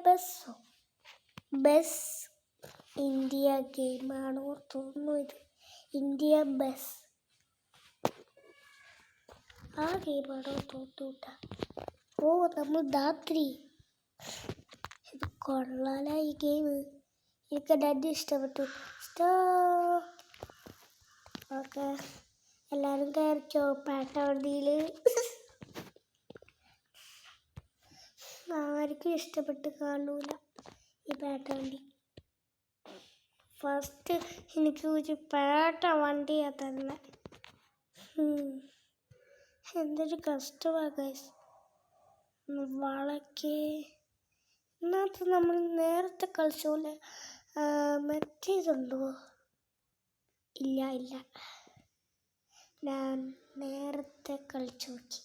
ബസ്സോ? Bus India ഗെയിമാണോ തോന്നുന്നു. ഇത് India bus ആ ഗെയിമാണോ തോന്നൂട്ട. ഓ നമ്മൾ ധാത്രി. ഇത് കൊള്ളാല ഈ ഗെയിം. എനിക്ക് നല്ല ഇഷ്ടപ്പെട്ടു. ഓക്കെ, എല്ലാവരും കയറിച്ചോ പാട്ട വണ്ടിയിൽ. ആർക്കും ഇഷ്ടപ്പെട്ട് കാണൂല ഈ പാട്ട വണ്ടി. ഫസ്റ്റ് എനിക്ക് ഒരു പാട്ട വണ്ടിയാ തന്നെ. എന്തൊരു കഷ്ടമാണ് ഗൈസ്. വളക്കെ ഇതിനകത്ത് നമ്മൾ നേരത്തെ കളിച്ച പോലെ മറ്റേതുണ്ടോ? ഇല്ല, ഞാൻ നേരത്തെ കളിച്ചു നോക്കി,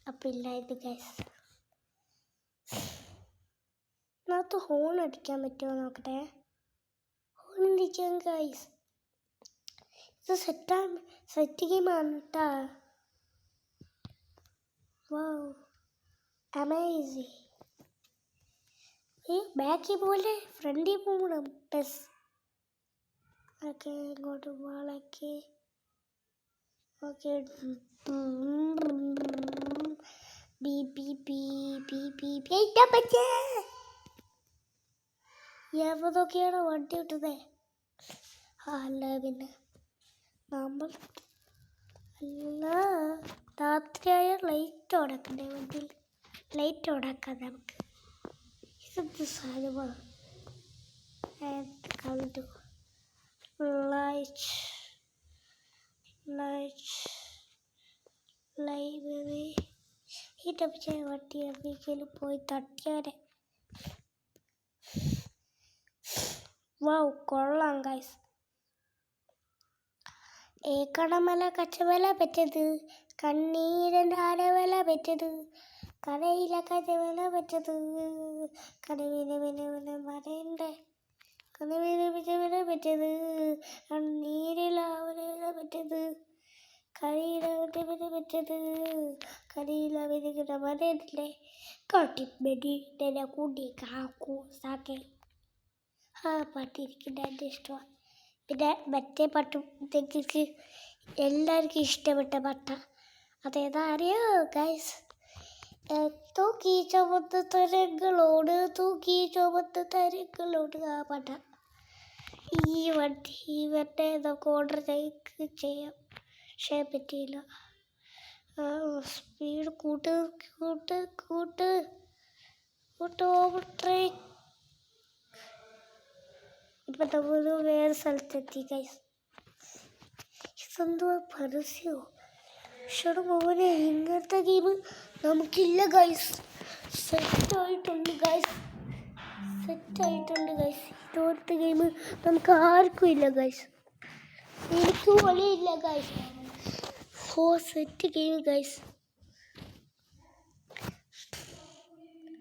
അപ്പം ഇല്ലായിരുന്നു ഗൈസ്. ഇതിനകത്ത് ഹോൺ അടിക്കാൻ പറ്റുമോ നോക്കട്ടെ. ഹോൺ അടിക്കാൻ ഗൈസ്. ഇത് സെറ്റ് ഗെയിമാണ് കേട്ടാ. വാവ്, അമേസിങ്. ബാക്കിൽ പോലെ ഫ്രണ്ടിൽ പോകണം. ബസ് ഓക്കെ, ഇങ്ങോട്ട് വളക്കെ. ഓക്കെ, എവതൊക്കെയാണ് വണ്ടി വിട്ടത്. അല്ല പിന്നെ നമ്മൾ അല്ല രാത്രിയായ ലൈറ്റ് ഓടാക്കണ്ടേ വണ്ടിയിൽ. ലൈറ്റ് ഓടാക്കാം നമുക്ക്. ഇതെന്ത് സാധനമാണ്? കണ്ടു ലൈബ്രറി. ഈ ടപ്പിച്ച വണ്ടി എവിടേക്കെങ്കിലും പോയി തട്ടിയാരെ. വാവ്, കൊള്ളാം ഗൈസ്. ഏക്കണമല കച്ചവല പറ്റത്, കണ്ണീരൻ്റെ അരവല പറ്റത്, കടയിലെ കച്ചവല പറ്റത്, കടവിനെ പറയണ്ടേ. കടവിനെ പറ്റത്, കണ്ണീരിലാവല പറ്റത്, കരിയിലെ പറ്റത്, കരിയില പറയണ്ടേ. കാട്ടിപ്പടി കൂടി കാക്കു സാക്കെ. ആ പാട്ടിരിക്കുന്ന എൻ്റെ ഇഷ്ടമാണ്. പിന്നെ മറ്റേ പാട്ട് നിങ്ങൾക്ക് എല്ലാവർക്കും ഇഷ്ടപ്പെട്ട പാട്ട അതേതാ അറിയോ ഗൈസ്? തൂക്കി ചുമന്ന തരങ്ങളോട്, തൂക്കി ചുമന്ന തരങ്ങളോട്. ആ പാട്ട. ഈ വണ്ടി ഇവരുടെ നമുക്ക് ഓർഡർ ചെയ്യാം. പക്ഷേ പറ്റിയില്ല. സ്പീഡ് കൂട്ട്. ഓവർട്രേക്ക്. ഇപ്പം നമ്മൾ വേറെ സ്ഥലത്തെത്തി ഗൈസ്. ഇതെന്തോ പരസ്യമോ? പക്ഷേ മോനെ ഇങ്ങനത്തെ ഗെയിം നമുക്കില്ല ഗൈസ്. സെറ്റായിട്ടുണ്ട് ഗൈസ്. ഇതുപോലത്തെ ഗെയിം നമുക്ക് ആർക്കും ഇല്ല ഗൈസ്. എനിക്ക് പോലും ഇല്ല ഗൈസ്. Set game guys.